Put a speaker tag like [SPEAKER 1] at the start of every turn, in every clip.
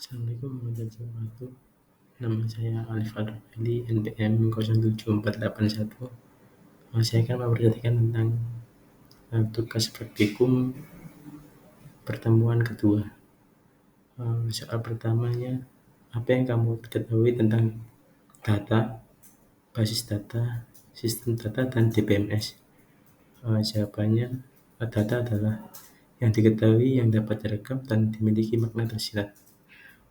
[SPEAKER 1] Assalamualaikum warahmatullahi wabarakatuh. Nama saya Alif Adwali, NPM 07481. Saya akan mempresentasikan tentang tugas praktikum pertemuan kedua. Soal pertamanya, apa yang kamu ketahui tentang data, basis data, sistem data, dan DBMS? Jawabannya, data adalah yang diketahui, yang dapat direkam, dan dimiliki makna tersirat.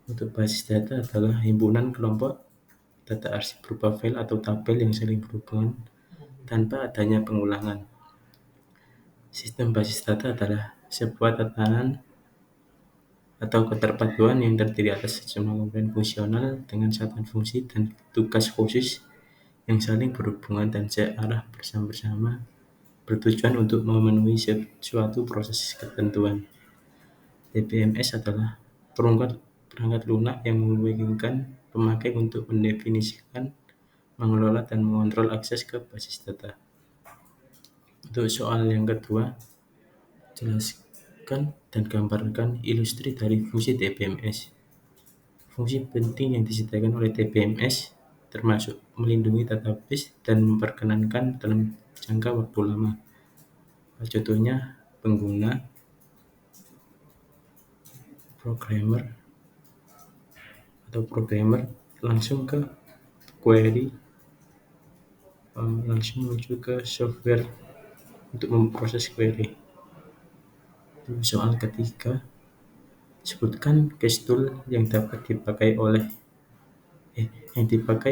[SPEAKER 1] Untuk basis data adalah himpunan kelompok data arsip berupa file atau tabel yang saling berhubungan tanpa adanya pengulangan. Sistem basis data adalah sebuah tatanan atau keterpaduan yang terdiri atas sejumlah komponen fungsional dengan satuan fungsi dan tugas khusus yang saling berhubungan dan searah bersama-sama bertujuan untuk memenuhi suatu proses ketentuan. DBMS adalah perangkat lunak yang memungkinkan pemakai untuk mendefinisikan, mengelola, dan mengontrol akses ke basis data. Untuk soal yang kedua, jelaskan dan gambarkan ilustrasi dari fungsi DBMS. Fungsi penting yang disediakan oleh DBMS termasuk melindungi database dan memperkenankan dalam jangka waktu lama. Contohnya, pengguna, programmer langsung ke query, langsung menuju ke software untuk memproses query. Soal ketiga, sebutkan case tool yang dapat dipakai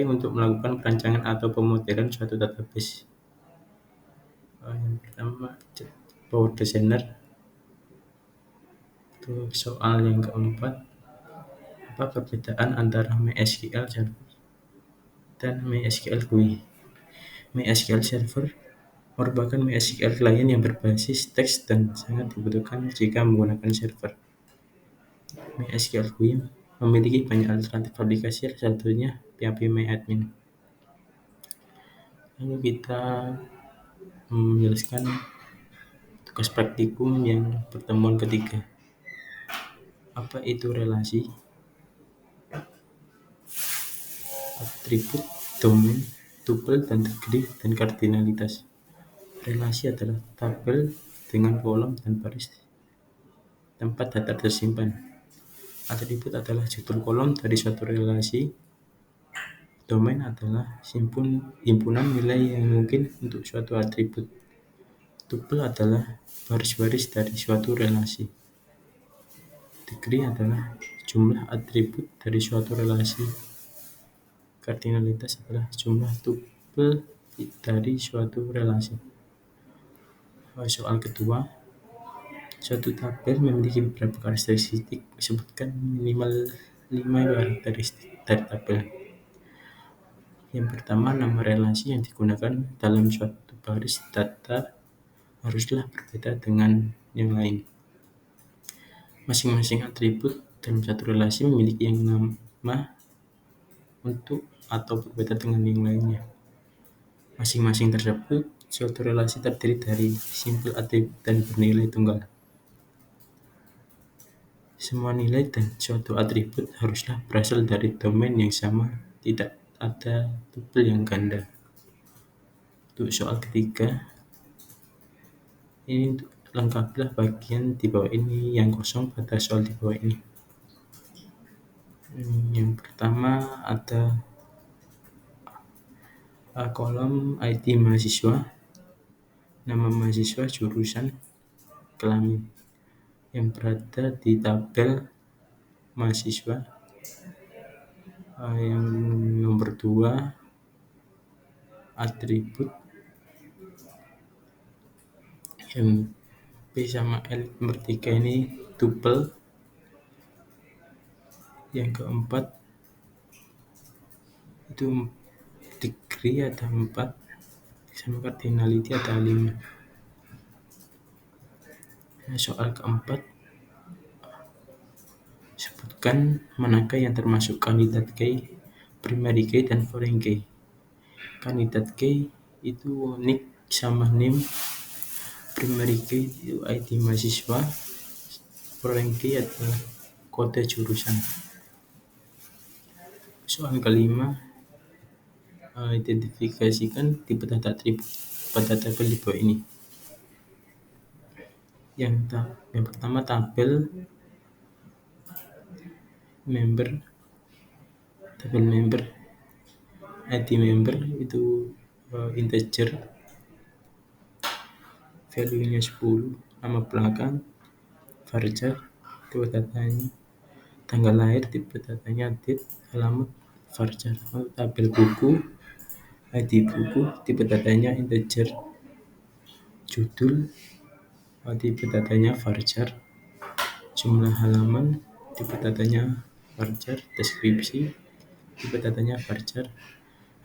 [SPEAKER 1] untuk melakukan perancangan atau pemodelan suatu database. Yang pertama, Power Designer. Soal yang keempat, apa perbedaan antara MySQL Server dan MySQL GUI? MySQL Server merupakan MySQL client yang berbasis teks dan sangat dibutuhkan jika menggunakan server. MySQL GUI memiliki banyak alternatif aplikasi, salah satunya PHP MyAdmin. Lalu kita menjelaskan tugas praktikum yang pertemuan ketiga. Apa itu relasi, atribut, domain, tuple, dan degree, dan kardinalitas. Relasi adalah tabel dengan kolom dan baris tempat data tersimpan. Atribut adalah judul kolom dari suatu relasi. Domain adalah himpunan nilai yang mungkin untuk suatu atribut. Tuple adalah baris-baris dari suatu relasi. Degree adalah jumlah atribut dari suatu relasi. Kardinalitas adalah jumlah tuple dari suatu relasi. Soal kedua, suatu tabel memiliki beberapa karakteristik. Sebutkan minimal 5 karakteristik dari tabel. Yang pertama, nama relasi yang digunakan dalam suatu baris data haruslah berbeda dengan yang lain. Masing-masing atribut dalam satu relasi memiliki yang nama untuk atau berbeda dengan yang lainnya. Masing-masing tersebut suatu relasi terdiri dari simpel atribut dan bernilai tunggal. Semua nilai dan suatu atribut haruslah berasal dari domain yang sama, tidak ada tuple yang ganda. Untuk soal ketiga, ini lengkapilah bagian di bawah ini yang kosong pada soal di bawah ini. Yang pertama ada kolom ID mahasiswa, nama mahasiswa, jurusan, kelamin yang berada di tabel mahasiswa. Yang nomor 2, atribut yang P sama L nomor 3 ini tuple. Yang keempat itu degree ada 4 sama kardinality ada 5. Soal keempat, sebutkan manakah yang termasuk kandidat key, primary key, dan foreign key. Kandidat key itu nick sama name, primary key itu ID mahasiswa, foreign key adalah kode jurusan. Soal kelima, identifikasikan tipe data atribut pada tabel di bawah ini. Yang pertama, tabel member, ID member itu integer, value-nya 10, nama belakang, varchar, tipe datanya, tanggal lahir, tipe datanya date, alamat, varchar. Tabel buku, ID buku, tipe datanya integer, judul, tipe datanya varchar, jumlah halaman, tipe datanya varchar, deskripsi, tipe datanya varchar,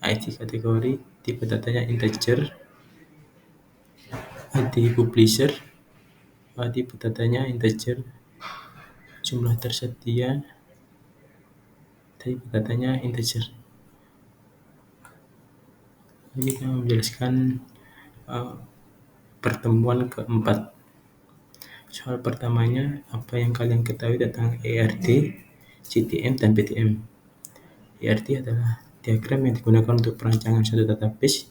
[SPEAKER 1] ID kategori, tipe datanya integer, ID publisher, tipe datanya integer, jumlah tersedia, tipe datanya integer. Ini kita menjelaskan pertemuan keempat. Soal pertamanya, apa yang kalian ketahui tentang ERD, CTM, dan PTM? ERD adalah diagram yang digunakan untuk perancangan suatu database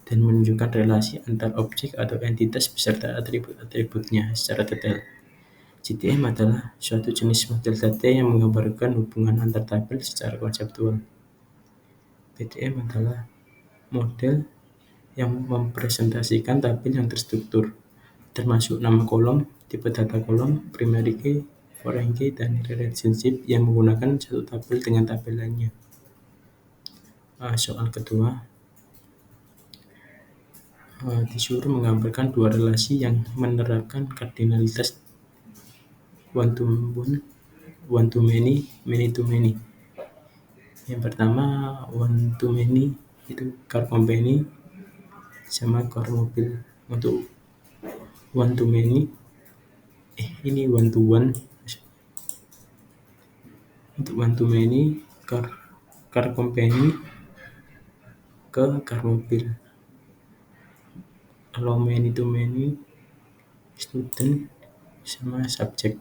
[SPEAKER 1] dan menunjukkan relasi antar objek atau entitas beserta atribut-atributnya secara detail. CTM adalah suatu jenis model data yang menggambarkan hubungan antar tabel secara konseptual. PTM adalah model yang mempresentasikan tabel yang terstruktur, termasuk nama kolom, tipe data kolom, primary key, foreign key, dan relationship yang menggunakan satu tabel dengan tabel lainnya. Soal kedua, disuruh menggambarkan dua relasi yang menerapkan kardinalitas one to many, many to many. Yang pertama, one to many itu car company sama car mobil. Untuk one to many, ini one to one. Untuk one to many, car company ke car mobil. Kalau many to many, student sama subjek.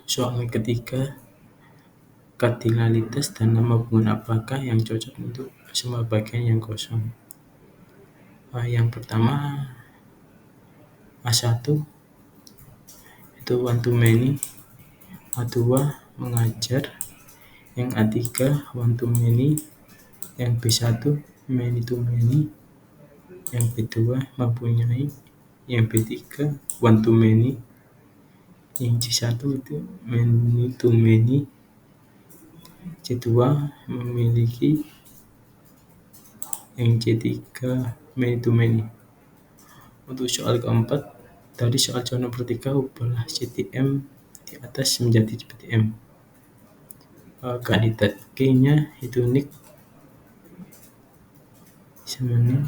[SPEAKER 1] Soal ketiga, kardinalitas dan nama hubungan apakah yang cocok untuk semua bagian yang kosong. Yang pertama, A1 itu one to many, A2 mengajar, yang A3 one to many, yang B1 many to many, yang B2 mempunyai, yang B3 one to many, yang C1 itu many to many, C2 memiliki, yang C3 many to many. Untuk soal keempat, tadi soal soal nomor 3, ubahlah CTM di atas menjadi PTM. Kandidat key-nya itu nick sama nih.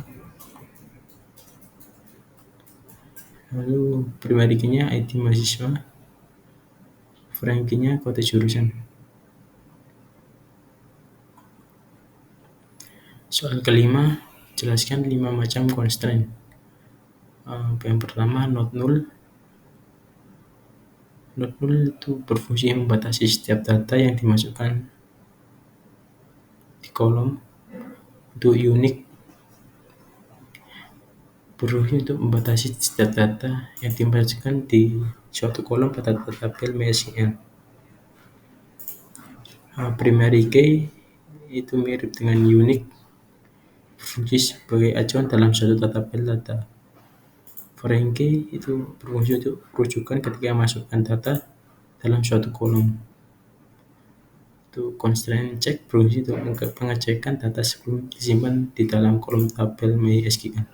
[SPEAKER 1] Lalu primary key-nya ID mahasiswa, foreign key-nya kode jurusan. Soal kelima, jelaskan 5 macam constraint. Yang pertama, not null. Not null itu berfungsi membatasi setiap data yang dimasukkan di kolom. Untuk unique, berfungsi untuk membatasi setiap data yang dimasukkan di suatu kolom pada tabel MySQL. Primary key itu mirip dengan unique, berfungsi sebagai acuan dalam suatu tabel data. Foreign key itu berfungsi untuk rujukan ketika masukkan data dalam suatu kolom. Itu constraint check berfungsi untuk pengecekan data sebelum disimpan di dalam kolom tabel MySQL.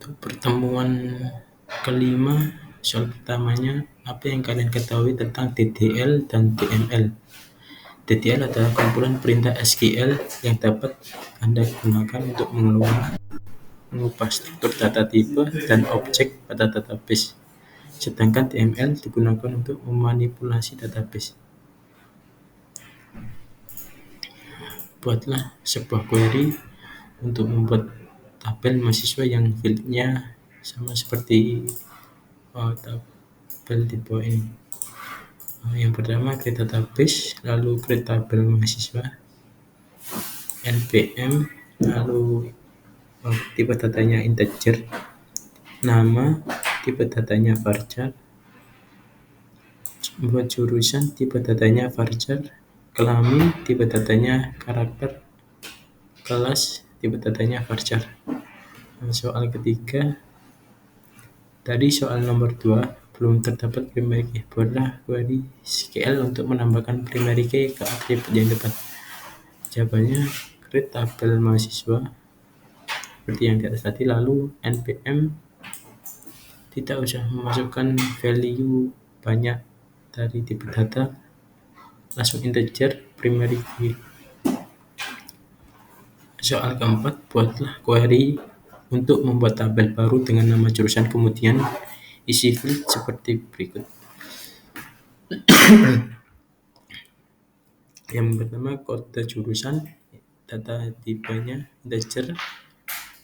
[SPEAKER 1] Untuk pertemuan kelima, soal pertamanya, apa yang kalian ketahui tentang DDL dan DML? DDL adalah kumpulan perintah SQL yang dapat Anda gunakan untuk mengubah struktur data tipe dan objek pada database. Sedangkan DML digunakan untuk memanipulasi database. Buatlah sebuah query untuk membuat tabel mahasiswa yang field-nya sama seperti tabel di bawah ini. Yang pertama create database, lalu create tabel mahasiswa, NPM, lalu tipe datanya integer, nama, tipe datanya varchar, buat jurusan, tipe datanya varchar, kelamin, tipe datanya karakter, kelas, tipe datanya varchar. Soal ketiga, tadi soal nomor 2, belum terdapat primary key. Buatlah query SQL untuk menambahkan primary key ke atribut yang tepat. Jawabannya create tabel mahasiswa seperti yang di atas tadi, lalu npm tidak usah memasukkan value banyak dari tipe data, langsung integer primary key. Soal keempat, buatlah query untuk membuat tabel baru dengan nama jurusan, kemudian isi field seperti berikut. Yang pertama, kode jurusan, data tipenya integer,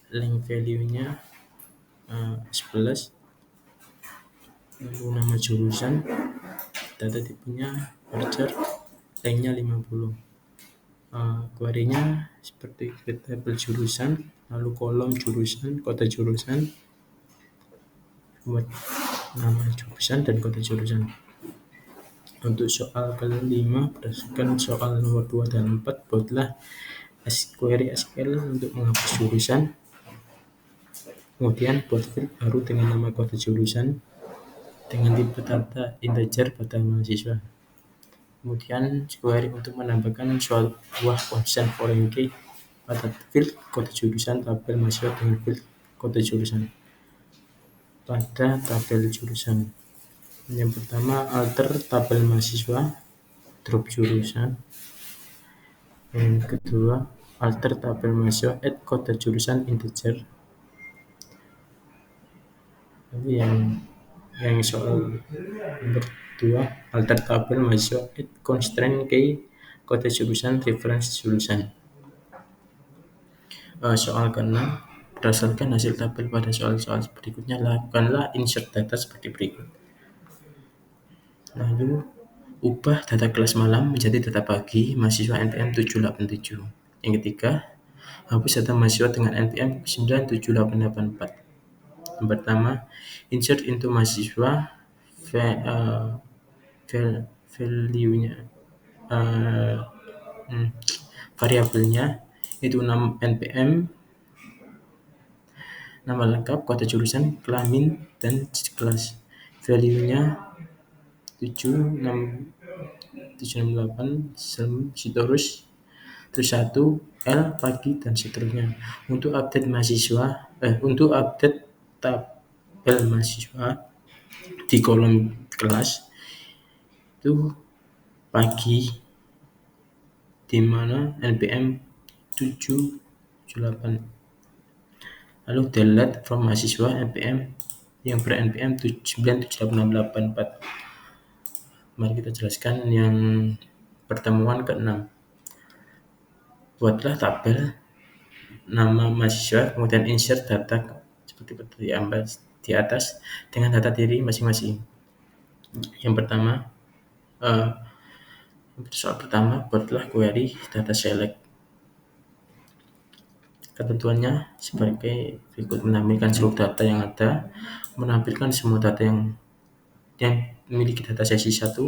[SPEAKER 1] length value-nya 11, lalu nama jurusan, data tipenya varchar, length-nya 50. Query-nya seperti create tabel jurusan, lalu kolom jurusan, kode jurusan, buat nama jurusan dan kode jurusan. Untuk soal kelima, berdasarkan soal nomor 2 dan 4, buatlah query SQL untuk menghapus jurusan, kemudian buat field baru dengan nama kode jurusan dengan tipe data integer pada mahasiswa. Kemudian query untuk menambahkan sebuah constant foreign key pada field kode jurusan tabel mahasiswa dengan field kode jurusan pada tabel jurusan. Yang pertama, alter tabel mahasiswa, drop jurusan. Yang kedua, alter tabel mahasiswa, add kode jurusan integer. Jadi yang soal nomor 2, alter tabel mahasiswa, add constraint key, kode jurusan, reference jurusan. Soal ke-6, berdasarkan hasil tabel pada soal-soal berikutnya, lakukanlah insert data seperti berikut. Lalu ubah data kelas malam menjadi data pagi mahasiswa NPM 787. Yang ketiga, hapus data mahasiswa dengan NPM 97884. Yang pertama, insert into mahasiswa value-nya, variabelnya itu NPM, nama lengkap, kode jurusan, kelamin, dan kelas. Value-nya 768 terus 1 L pagi dan seterusnya. Untuk update mahasiswa, untuk update tabel mahasiswa di kolom kelas itu pagi, di mana NPM 778. Lalu delete from mahasiswa NPM yang ber-NPM 97884. Mari kita jelaskan yang pertemuan ke-6. Buatlah tabel nama mahasiswa, kemudian insert data seperti di atas dengan data diri masing-masing. Yang pertama, soal pertama, buatlah query data select. Ketentuannya sebagai berikut: menampilkan seluruh data yang ada, menampilkan semua data yang memiliki data sesi 1,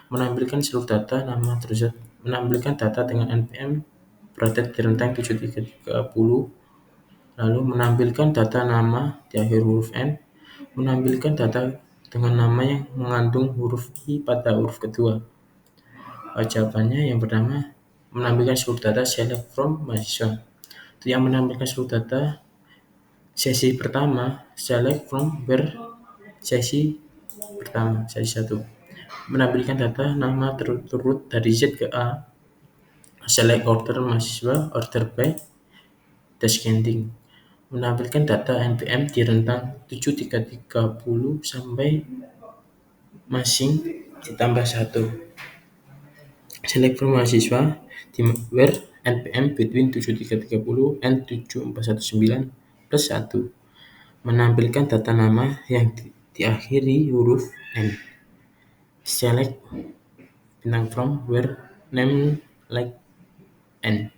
[SPEAKER 1] menampilkan seluruh data nama tersebut, menampilkan data dengan NPM bracket di rentang 7330, lalu menampilkan data nama di akhir huruf N, menampilkan data dengan nama yang mengandung huruf I pada huruf kedua. Jawabannya yang pertama, menampilkan seluruh data select from mahasiswa. Untuk yang menampilkan seluruh data sesi pertama, select from where sesi pertama, sesi 1. Menampilkan data nama turut dari Z ke A, select order mahasiswa, order by descending. Menampilkan data NPM di rentang 7330 sampai masing ditambah 1. Select from mahasiswa di where NPM between 7330 and 7419 plus 1. Menampilkan data nama yang diakhiri huruf N. Select bintang from, where, name like n.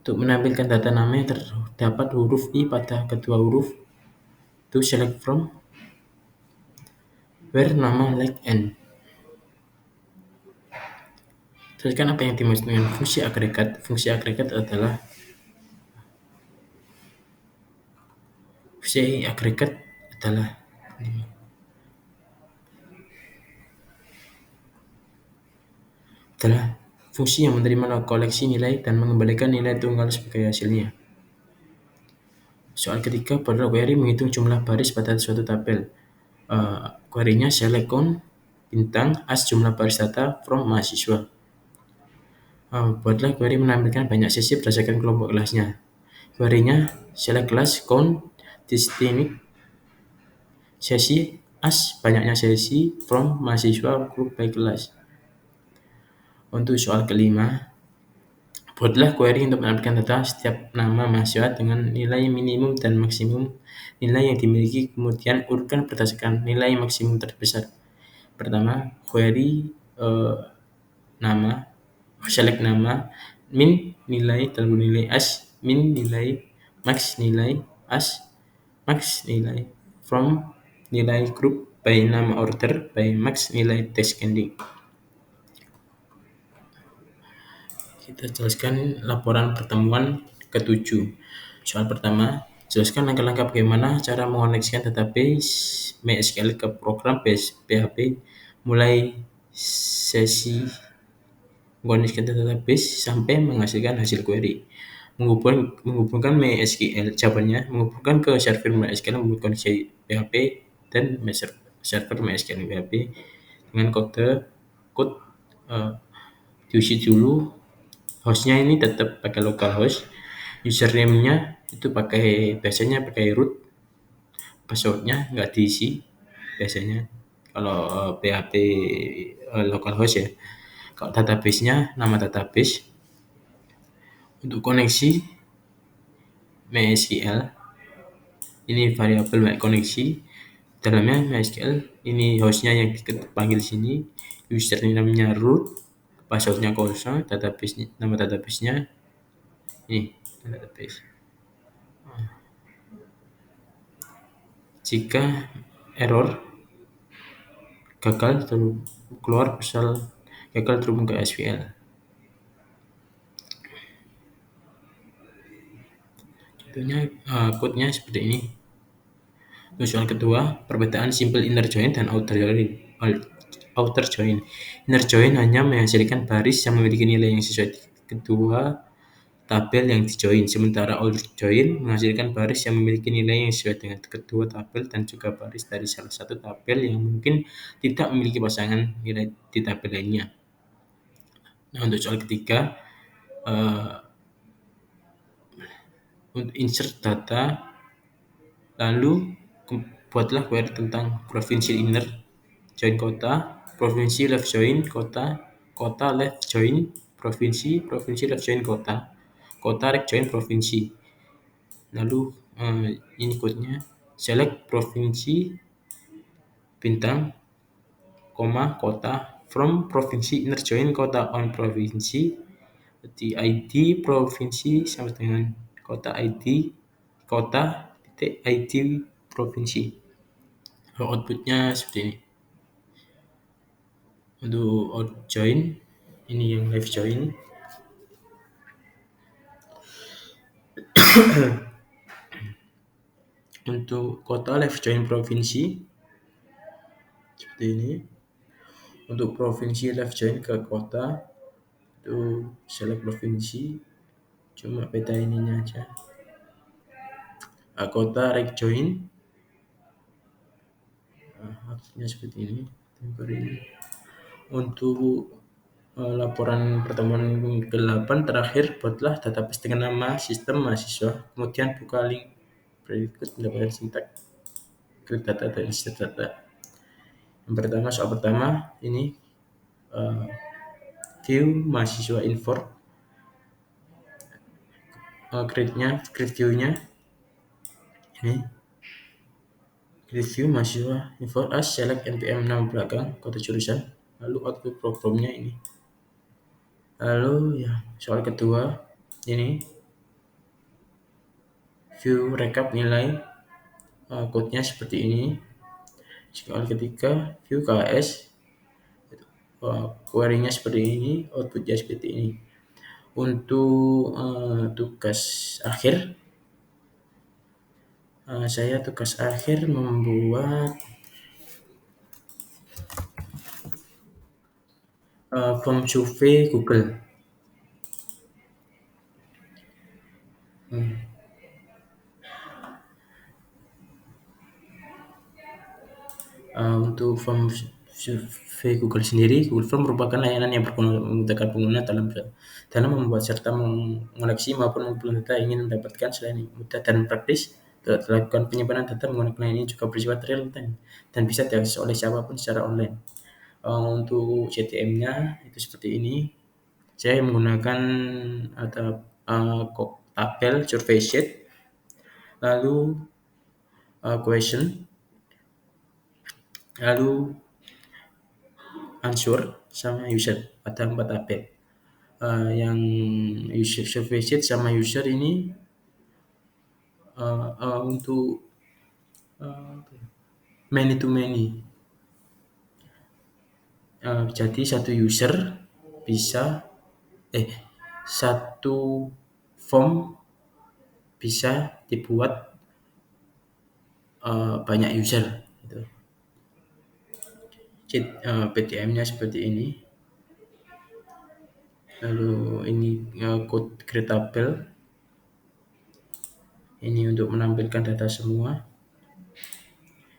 [SPEAKER 1] Untuk menampilkan data nama yang terdapat huruf i pada kedua huruf, to select from, where nama like n. Jelaskan apa yang dimaksud dengan fungsi agregat. Fungsi agregat adalah fungsi yang menerima koleksi nilai dan mengembalikan nilai tunggal sebagai hasilnya. Soal ketiga, pada query menghitung jumlah baris pada suatu tabel. Query-nya select count bintang as jumlah baris data from mahasiswa. Buatlah query menampilkan banyak sesi berdasarkan kelompok kelasnya. Query-nya select class count distinct sesi as banyaknya sesi from mahasiswa group by class. Untuk soal kelima, buatlah query untuk menampilkan data setiap nama mahasiswa dengan nilai minimum dan maksimum nilai yang dimiliki, kemudian urutkan berdasarkan nilai maksimum terbesar. Pertama, query nama, select nama, min nilai dan nilai as, min nilai, max nilai, as, max nilai, from nilai group by nama order by max nilai descending. Kita jelaskan laporan pertemuan ke-7. Soal pertama, jelaskan langkah-langkah bagaimana cara mengoneksikan database MySQL ke program PHP, mulai sesi mengoneksikan database sampai menghasilkan hasil query. Menghubungkan MySQL, jawabannya menghubungkan ke server MySQL membuat koneksi PHP dan server MySQL PHP dengan code diisi dulu. Hostnya ini tetap pakai localhost, username-nya itu biasanya pakai root, password-nya nggak diisi biasanya kalau PHP localhost ya. Kalau database-nya nama database. Untuk koneksi MySQL ini variabel koneksi, dalamnya MySQL ini hostnya yang dipanggil sini, username-nya root, password-nya kosong, nama database-nya ini database. Jika error gagal keluar misal gagal terhubung ke SQL. Contohnya code-nya seperti ini. Untuk soal kedua, perbedaan simple inner join dan outer join. Inner join hanya menghasilkan baris yang memiliki nilai yang sesuai kedua tabel yang dijoin, sementara outer join menghasilkan baris yang memiliki nilai yang sesuai dengan kedua tabel dan juga baris dari salah satu tabel yang mungkin tidak memiliki pasangan nilai di tabel lainnya. Nah, untuk soal ketiga, untuk insert data, lalu buatlah query tentang provinsi inner join kota, provinsi left join kota, kota left join provinsi, provinsi left join kota, kota right join provinsi. Lalu ini code-nya select provinsi bintang koma kota from provinsi inner join kota on provinsi di ID provinsi sama dengan kota ID kota titik ID provinsi. Outputnya seperti ini. Untuk out join ini yang left join. Untuk kota left join provinsi seperti ini. Untuk provinsi left join ke kota itu select provinsi, cuma beda ininya aja. Kota right join hasilnya seperti ini. Untuk laporan pertemuan ke-8 terakhir, buatlah database dengan nama sistem mahasiswa, kemudian buka link berikut mendapatkan sintak create data dan insert data. Yang pertama, soal pertama ini view mahasiswa import, create view-nya ini, create view mahasiswa import as select npm nama belakang kode jurusan lalu output programnya ini. Lalu ya soal kedua ini view rekap nilai code-nya seperti ini. Soal ketiga view KS query-nya seperti ini, output-nya seperti ini. Untuk tugas akhir, saya tugas akhir membuat form survei Google. Untuk form survei Google sendiri, Google Form merupakan layanan yang memudahkan pengguna dalam membuat serta mengoleksi maupun mengumpulkan data yang ingin mendapatkan. Selain mudah dan praktis, lakukan penyimpanan data menggunakan layanan ini juga bersifat real time dan bisa diakses oleh siapapun secara online. Untuk CTM-nya itu seperti ini. Saya menggunakan tabel survey sheet, lalu question, lalu answer sama user, ada 4 tabel. Yang user survey sheet sama user ini untuk many to many. Jadi satu user bisa satu form bisa dibuat banyak user gitu. PTM-nya seperti ini. Lalu ini code create tabel. Ini untuk menampilkan data semua.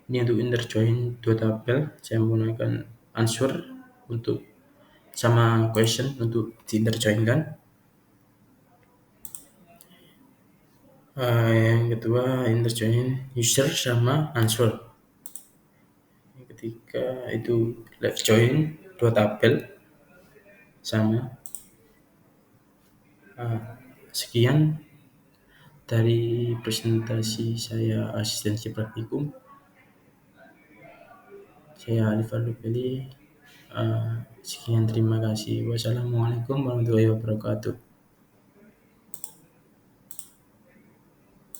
[SPEAKER 1] Ini untuk interjoin dua tabel. Saya menggunakan answer untuk sama question untuk diinterjoinkan. Yang kedua interjoin user sama answer. Yang ketiga itu left join dua tabel sama. Sekian dari presentasi saya asistensi praktikum. Saya Alif Alubeli. Sekian, terima kasih. Wassalamualaikum warahmatullahi wabarakatuh.